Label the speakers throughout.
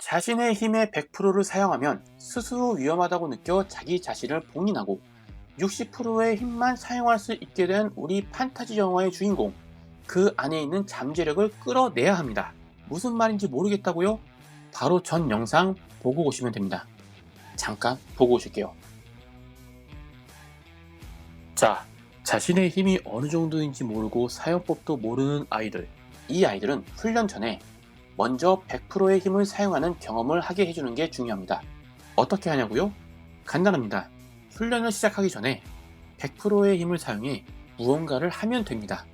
Speaker 1: 자신의 힘의 100%를 사용하면 스스로 위험하다고 느껴 자기 자신을 봉인하고 60%의 힘만 사용할 수 있게 된 우리 판타지 영화의 주인공, 그 안에 있는 잠재력을 끌어내야 합니다. 무슨 말인지 모르겠다고요? 바로 전 영상 보고 오시면 됩니다. 잠깐 보고 오실게요. 자, 자신의 힘이 어느 정도인지 모르고 사용법도 모르는 아이들. 이 아이들은 훈련 전에 먼저 100%의 힘을 사용하는 경험을 하게 해주는 게 중요합니다. 어떻게 하냐고요? 간단합니다. 훈련을 시작하기 전에 100%의 힘을 사용해 무언가를 하면 됩니다.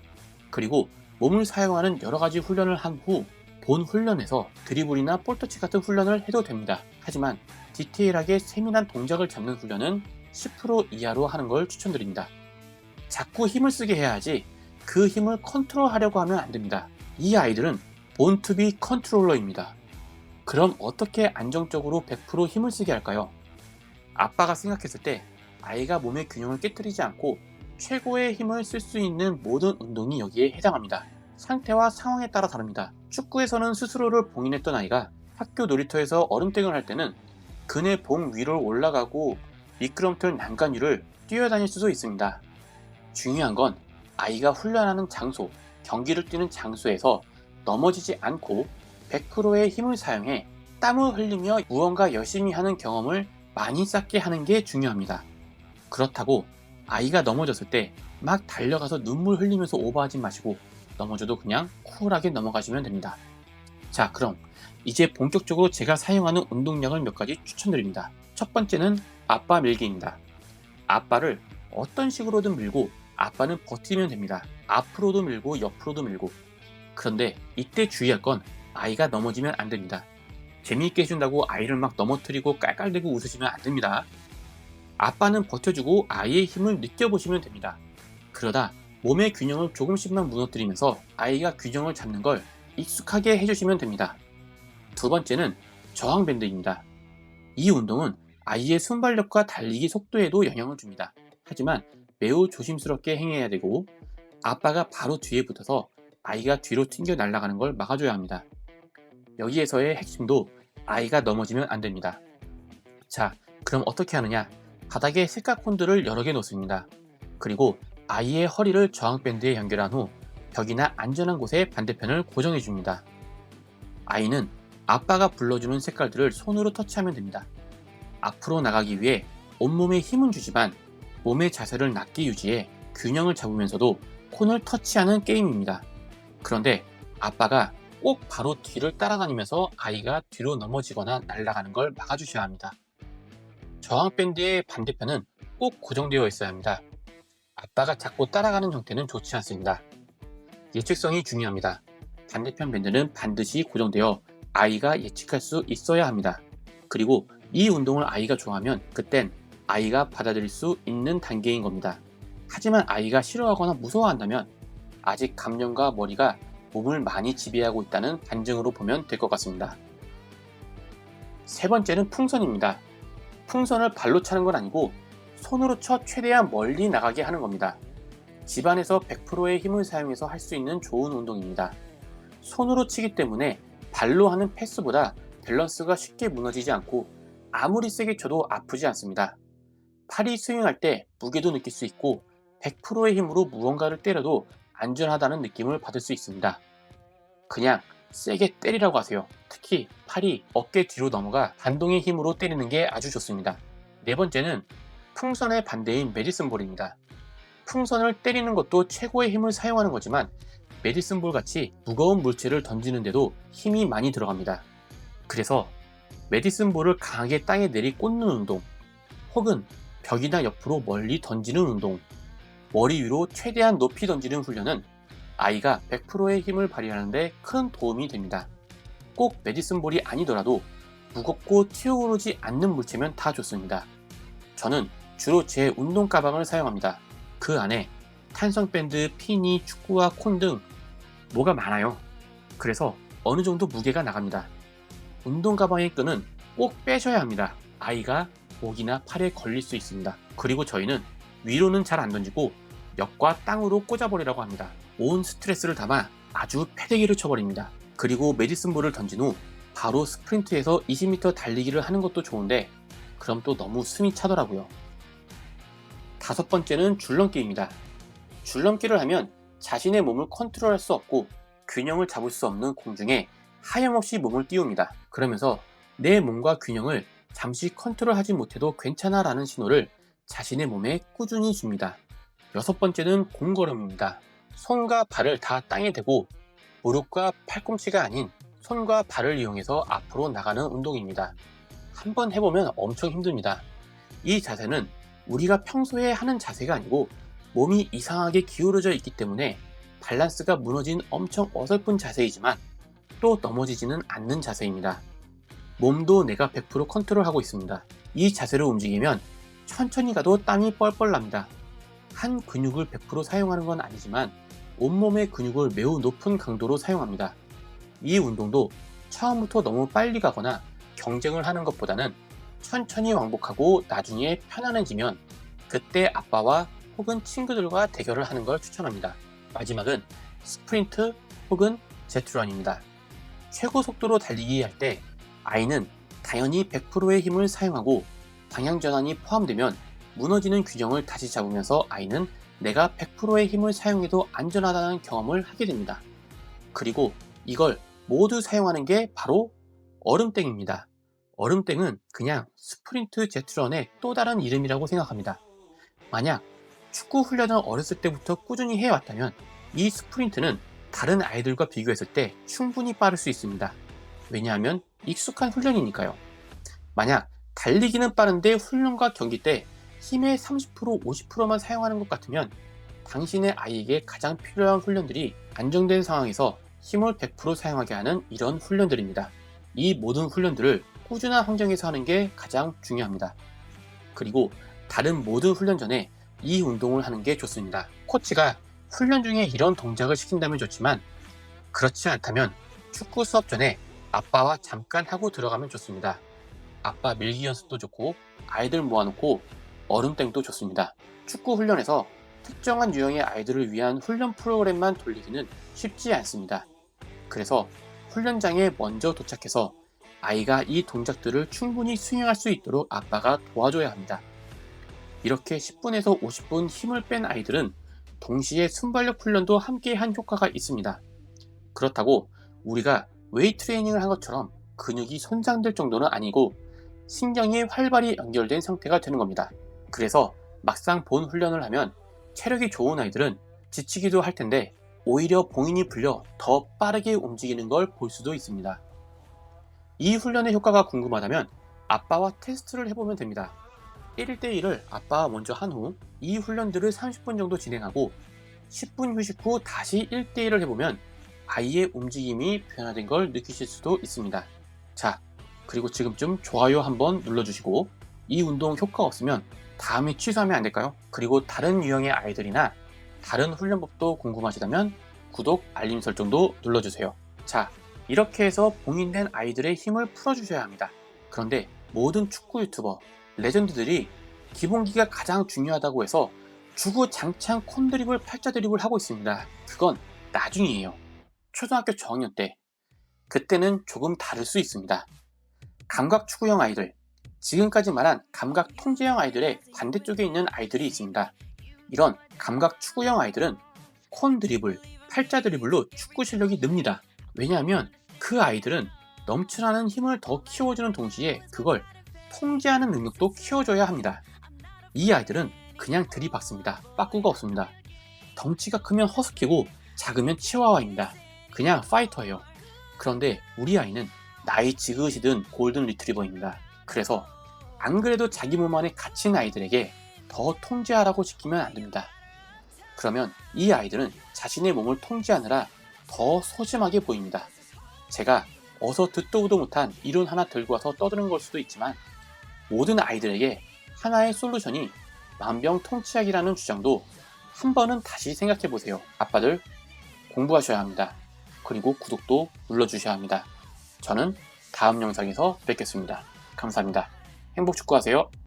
Speaker 1: 그리고 몸을 사용하는 여러 가지 훈련을 한 후 본 훈련에서 드리블이나 볼터치 같은 훈련을 해도 됩니다. 하지만 디테일하게 세밀한 동작을 잡는 훈련은 10% 이하로 하는 걸 추천드립니다. 자꾸 힘을 쓰게 해야 하지 그 힘을 컨트롤하려고 하면 안 됩니다. 이 아이들은 born to be 컨트롤러입니다. 그럼 어떻게 안정적으로 100% 힘을 쓰게 할까요? 아빠가 생각했을 때 아이가 몸의 균형을 깨뜨리지 않고 최고의 힘을 쓸 수 있는 모든 운동이 여기에 해당합니다. 상태와 상황에 따라 다릅니다. 축구에서는 스스로를 봉인했던 아이가 학교 놀이터에서 얼음땡을 할 때는 그네 봉 위로 올라가고 미끄럼틀 난간 위를 뛰어다닐 수도 있습니다. 중요한 건 아이가 훈련하는 장소, 경기를 뛰는 장소에서 넘어지지 않고 100%의 힘을 사용해 땀을 흘리며 무언가 열심히 하는 경험을 많이 쌓게 하는 게 중요합니다. 그렇다고 아이가 넘어졌을 때 막 달려가서 눈물 흘리면서 오버하지 마시고 넘어져도 그냥 쿨하게 넘어가시면 됩니다. 자, 그럼 이제 본격적으로 제가 사용하는 운동량을 몇 가지 추천드립니다. 첫 번째는 아빠 밀기입니다. 아빠를 어떤 식으로든 밀고 아빠는 버티면 됩니다. 앞으로도 밀고 옆으로도 밀고. 그런데 이때 주의할 건 아이가 넘어지면 안 됩니다. 재미있게 해준다고 아이를 막 넘어뜨리고 깔깔대고 웃으시면 안 됩니다. 아빠는 버텨주고 아이의 힘을 느껴보시면 됩니다. 그러다 몸의 균형을 조금씩만 무너뜨리면서 아이가 균형을 잡는 걸 익숙하게 해주시면 됩니다. 두 번째는 저항밴드입니다. 이 운동은 아이의 순발력과 달리기 속도에도 영향을 줍니다. 하지만 매우 조심스럽게 행해야 되고 아빠가 바로 뒤에 붙어서 아이가 뒤로 튕겨 날아가는 걸 막아줘야 합니다. 여기에서의 핵심도 아이가 넘어지면 안 됩니다. 자, 그럼 어떻게 하느냐? 바닥에 색깔콘들을 여러 개 놓습니다. 그리고 아이의 허리를 저항밴드에 연결한 후 벽이나 안전한 곳에 반대편을 고정해 줍니다. 아이는 아빠가 불러주는 색깔들을 손으로 터치하면 됩니다. 앞으로 나가기 위해 온몸에 힘은 주지만 몸의 자세를 낮게 유지해 균형을 잡으면서도 콘을 터치하는 게임입니다. 그런데 아빠가 꼭 바로 뒤를 따라다니면서 아이가 뒤로 넘어지거나 날아가는 걸 막아주셔야 합니다. 저항밴드의 반대편은 꼭 고정되어 있어야 합니다. 아빠가 자꾸 따라가는 형태는 좋지 않습니다. 예측성이 중요합니다. 반대편 밴드는 반드시 고정되어 아이가 예측할 수 있어야 합니다. 그리고 이 운동을 아이가 좋아하면 그땐 아이가 받아들일 수 있는 단계인 겁니다. 하지만 아이가 싫어하거나 무서워한다면 아직 감정과 머리가 몸을 많이 지배하고 있다는 반증으로 보면 될 것 같습니다. 세 번째는 풍선입니다. 풍선을 발로 차는 건 아니고 손으로 쳐 최대한 멀리 나가게 하는 겁니다. 집안에서 100%의 힘을 사용해서 할 수 있는 좋은 운동입니다. 손으로 치기 때문에 발로 하는 패스보다 밸런스가 쉽게 무너지지 않고 아무리 세게 쳐도 아프지 않습니다. 팔이 스윙할 때 무게도 느낄 수 있고 100%의 힘으로 무언가를 때려도 안전하다는 느낌을 받을 수 있습니다. 그냥 세게 때리라고 하세요. 특히 팔이 어깨 뒤로 넘어가 반동의 힘으로 때리는 게 아주 좋습니다. 네 번째는 풍선의 반대인 메디슨볼입니다. 풍선을 때리는 것도 최고의 힘을 사용하는 거지만 메디슨볼 같이 무거운 물체를 던지는데도 힘이 많이 들어갑니다. 그래서 메디슨볼을 강하게 땅에 내리꽂는 운동, 혹은 벽이나 옆으로 멀리 던지는 운동, 머리 위로 최대한 높이 던지는 훈련은 아이가 100%의 힘을 발휘하는데 큰 도움이 됩니다. 꼭 메디슨볼이 아니더라도 무겁고 튀어오르지 않는 물체면 다 좋습니다. 저는 주로 제 운동 가방을 사용합니다. 그 안에 탄성밴드, 피니, 축구화, 콘 등 뭐가 많아요. 그래서 어느 정도 무게가 나갑니다. 운동 가방의 끈은 꼭 빼셔야 합니다. 아이가 목이나 팔에 걸릴 수 있습니다. 그리고 저희는 위로는 잘 안 던지고 옆과 땅으로 꽂아버리라고 합니다. 온 스트레스를 담아 아주 패대기를 쳐버립니다. 그리고 메디슨볼을 던진 후 바로 스프린트에서 20m 달리기를 하는 것도 좋은데 그럼 또 너무 숨이 차더라고요. 다섯 번째는 줄넘기입니다. 줄넘기를 하면 자신의 몸을 컨트롤할 수 없고 균형을 잡을 수 없는 공중에 하염없이 몸을 띄웁니다. 그러면서 내 몸과 균형을 잠시 컨트롤하지 못해도 괜찮아 라는 신호를 자신의 몸에 꾸준히 줍니다. 여섯 번째는 공걸음입니다. 손과 발을 다 땅에 대고 무릎과 팔꿈치가 아닌 손과 발을 이용해서 앞으로 나가는 운동입니다. 한번 해보면 엄청 힘듭니다. 이 자세는 우리가 평소에 하는 자세가 아니고 몸이 이상하게 기울어져 있기 때문에 밸런스가 무너진 엄청 어설픈 자세이지만 또 넘어지지는 않는 자세입니다. 몸도 내가 100% 컨트롤하고 있습니다. 이 자세를 움직이면 천천히 가도 땀이 뻘뻘 납니다. 한 근육을 100% 사용하는 건 아니지만 온몸의 근육을 매우 높은 강도로 사용합니다. 이 운동도 처음부터 너무 빨리 가거나 경쟁을 하는 것보다는 천천히 왕복하고 나중에 편안해지면 그때 아빠와 혹은 친구들과 대결을 하는 걸 추천합니다. 마지막은 스프린트 혹은 제트런입니다. 최고 속도로 달리기 할 때 아이는 당연히 100%의 힘을 사용하고 방향 전환이 포함되면 무너지는 균형을 다시 잡으면서 아이는 내가 100%의 힘을 사용해도 안전하다는 경험을 하게 됩니다. 그리고 이걸 모두 사용하는 게 바로 얼음땡입니다. 얼음땡은 그냥 스프린트 제트런의 또 다른 이름이라고 생각합니다. 만약 축구 훈련을 어렸을 때부터 꾸준히 해왔다면 이 스프린트는 다른 아이들과 비교했을 때 충분히 빠를 수 있습니다. 왜냐하면 익숙한 훈련이니까요. 만약 달리기는 빠른데 훈련과 경기 때 힘의 30%, 50%만 사용하는 것 같으면 당신의 아이에게 가장 필요한 훈련들이 안정된 상황에서 힘을 100% 사용하게 하는 이런 훈련들입니다. 이 모든 훈련들을 꾸준한 환경에서 하는 게 가장 중요합니다. 그리고 다른 모든 훈련 전에 이 운동을 하는 게 좋습니다. 코치가 훈련 중에 이런 동작을 시킨다면 좋지만 그렇지 않다면 축구 수업 전에 아빠와 잠깐 하고 들어가면 좋습니다. 아빠 밀기 연습도 좋고 아이들 모아놓고 얼음땡도 좋습니다. 축구 훈련에서 특정한 유형의 아이들을 위한 훈련 프로그램만 돌리기는 쉽지 않습니다. 그래서 훈련장에 먼저 도착해서 아이가 이 동작들을 충분히 수행할 수 있도록 아빠가 도와줘야 합니다. 이렇게 10분에서 50분 힘을 뺀 아이들은 동시에 순발력 훈련도 함께 한 효과가 있습니다. 그렇다고 우리가 웨이트 트레이닝을 한 것처럼 근육이 손상될 정도는 아니고 신경이 활발히 연결된 상태가 되는 겁니다. 그래서 막상 본 훈련을 하면 체력이 좋은 아이들은 지치기도 할 텐데 오히려 봉인이 풀려 더 빠르게 움직이는 걸 볼 수도 있습니다. 이 훈련의 효과가 궁금하다면 아빠와 테스트를 해보면 됩니다. 1대1을 아빠와 먼저 한 후 이 훈련들을 30분 정도 진행하고 10분 휴식 후 다시 1대1을 해보면 아이의 움직임이 변화된 걸 느끼실 수도 있습니다. 자, 그리고 지금쯤 좋아요 한번 눌러주시고 이 운동 효과 없으면 다음에 취소하면 안 될까요? 그리고 다른 유형의 아이들이나 다른 훈련법도 궁금하시다면 구독, 알림 설정도 눌러주세요. 자, 이렇게 해서 봉인된 아이들의 힘을 풀어주셔야 합니다. 그런데 모든 축구 유튜버, 레전드들이 기본기가 가장 중요하다고 해서 주구장창 콘드립을, 팔자 드립을 하고 있습니다. 그건 나중이에요. 초등학교 저학년 때. 그때는 조금 다를 수 있습니다. 감각 추구형 아이들, 지금까지 말한 감각 통제형 아이들의 반대쪽에 있는 아이들이 있습니다. 이런 감각 추구형 아이들은 콘 드리블, 팔자 드리블로 축구 실력이 늡니다. 왜냐하면 그 아이들은 넘쳐나는 힘을 더 키워주는 동시에 그걸 통제하는 능력도 키워줘야 합니다. 이 아이들은 그냥 들이박습니다. 빠꾸가 없습니다. 덩치가 크면 허스키고 작으면 치와와입니다. 그냥 파이터예요. 그런데 우리 아이는 나이 지긋이든 골든 리트리버입니다. 그래서 안 그래도 자기 몸 안에 갇힌 아이들에게 더 통제하라고 시키면 안 됩니다. 그러면 이 아이들은 자신의 몸을 통제하느라 더 소심하게 보입니다. 제가 어서 듣도 보도 못한 이론 하나 들고 와서 떠드는 걸 수도 있지만 모든 아이들에게 하나의 솔루션이 만병통치약이라는 주장도 한 번은 다시 생각해 보세요. 아빠들 공부하셔야 합니다. 그리고 구독도 눌러주셔야 합니다. 저는 다음 영상에서 뵙겠습니다. 감사합니다. 행복 축구하세요.